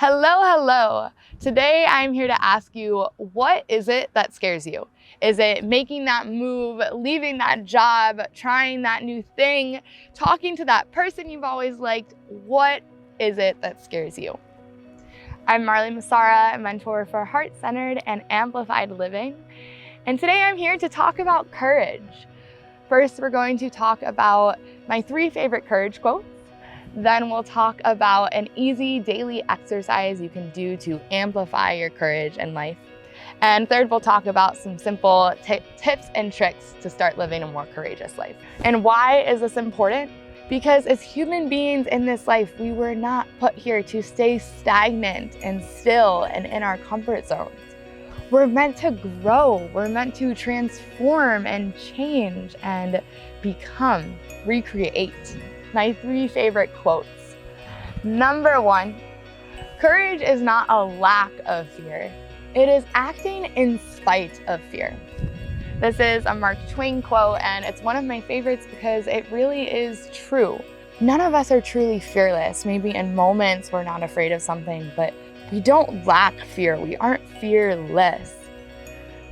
Hello, hello. Today I'm here to ask you, what is it that scares you? Is it making that move, leaving that job, trying that new thing, talking to that person you've always liked? What is it that scares you? I'm Marley Musarra, a mentor for heart-centered and amplified living. And today I'm here to talk about courage. First, we're going to talk about my 3 favorite courage quotes. Then we'll talk about an easy daily exercise you can do to amplify your courage in life. And third, we'll talk about some simple tips and tricks to start living a more courageous life. And why is this important? Because as human beings in this life, we were not put here to stay stagnant and still and in our comfort zones. We're meant to grow. We're meant to transform and change and become, recreate. My 3 favorite quotes. Number 1, courage is not a lack of fear. It is acting in spite of fear. This is a Mark Twain quote, and it's one of my favorites because it really is true. None of us are truly fearless. Maybe in moments we're not afraid of something, but we don't lack fear. We aren't fearless.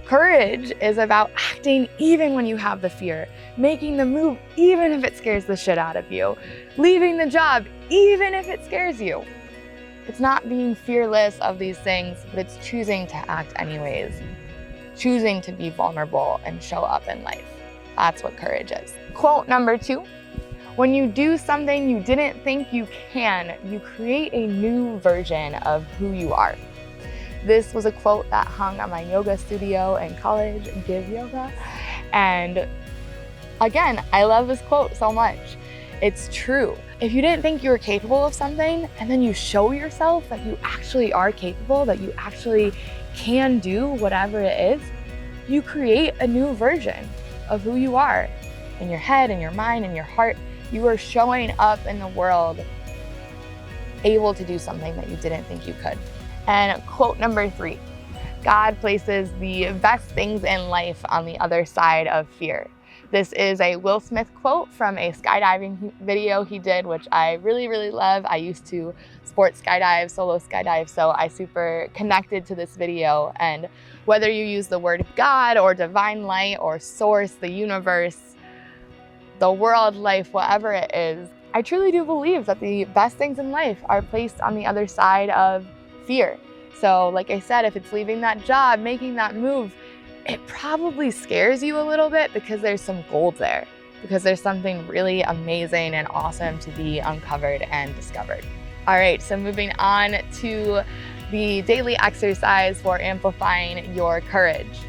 Courage is about acting even when you have the fear, making the move even if it scares the shit out of you, leaving the job even if it scares you. It's not being fearless of these things, but it's choosing to act anyways, choosing to be vulnerable and show up in life. That's what courage is. Quote number 2, when you do something you didn't think you can, you create a new version of who you are. This was a quote that hung on my yoga studio in college, Give Yoga. And again, I love this quote so much. It's true. If you didn't think you were capable of something and then you show yourself that you actually are capable, that you actually can do whatever it is, you create a new version of who you are. In your head, in your mind, in your heart, you are showing up in the world able to do something that you didn't think you could. And quote number 3, God places the best things in life on the other side of fear. This is a Will Smith quote from a skydiving video he did, which I really, really love. I used to sport skydive, solo skydive, so I super connected to this video. And whether you use the word God or divine light or source, the universe, the world, life, whatever it is, I truly do believe that the best things in life are placed on the other side of fear. So like I said, if it's leaving that job, making that move, it probably scares you a little bit because there's some gold there, because there's something really amazing and awesome to be uncovered and discovered. All right, so moving on to the daily exercise for amplifying your courage.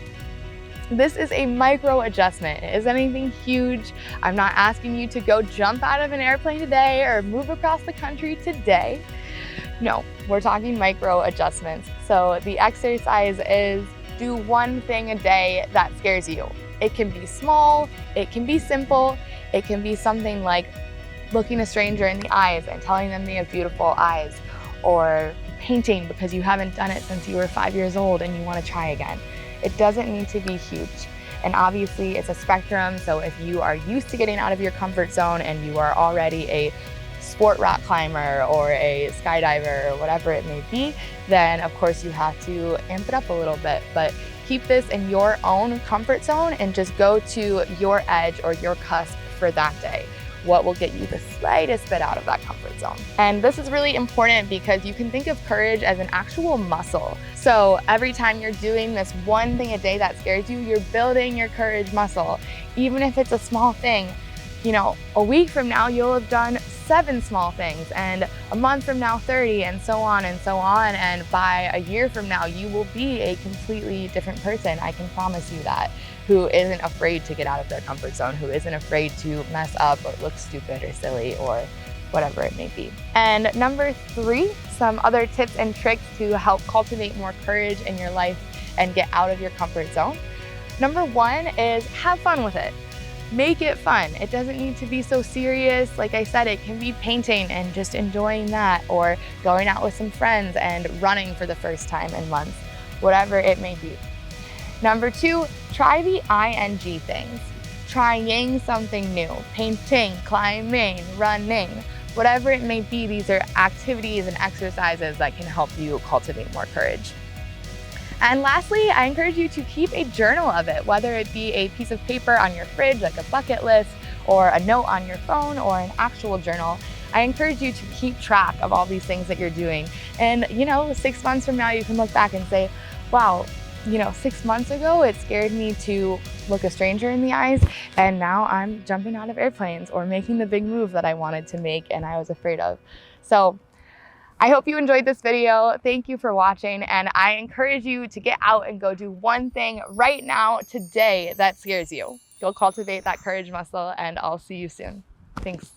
This is a micro adjustment. It isn't anything huge. I'm not asking you to go jump out of an airplane today or move across the country today. No, we're talking micro adjustments. So the exercise is do one thing a day that scares you. It can be small, it can be simple, it can be something like looking a stranger in the eyes and telling them they have beautiful eyes, or painting because you haven't done it since you were 5 years old and you want to try again. It doesn't need to be huge. And obviously it's a spectrum, so if you are used to getting out of your comfort zone and you are already a sport rock climber or a skydiver or whatever it may be, then of course you have to amp it up a little bit. But keep this in your own comfort zone and just go to your edge or your cusp for that day. What will get you the slightest bit out of that comfort zone? And this is really important because you can think of courage as an actual muscle. So every time you're doing this one thing a day that scares you, you're building your courage muscle. Even if it's a small thing, you know, a week from now, you'll have done 7 small things, and a month from now, 30, and so on and so on. And by a year from now, you will be a completely different person. I can promise you that, who isn't afraid to get out of their comfort zone, who isn't afraid to mess up or look stupid or silly or whatever it may be. And number 3, some other tips and tricks to help cultivate more courage in your life and get out of your comfort zone. Number 1 is have fun with it. Make it fun. It doesn't need to be so serious. Like I said, it can be painting and just enjoying that, or going out with some friends and running for the first time in months, whatever it may be. Number 2, try the ING things. Trying something new, painting, climbing, running, Whatever it may be, these are activities and exercises that can help you cultivate more courage. And lastly, I encourage you to keep a journal of it, whether it be a piece of paper on your fridge, like a bucket list, or a note on your phone, or an actual journal. I encourage you to keep track of all these things that you're doing. And 6 months from now, you can look back and say, wow, 6 months ago, it scared me to look a stranger in the eyes, and now I'm jumping out of airplanes or making the big move that I wanted to make and I was afraid of. So I hope you enjoyed this video. Thank you for watching, and I encourage you to get out and go do one thing right now, today, that scares you. Go cultivate that courage muscle, and I'll see you soon. Thanks.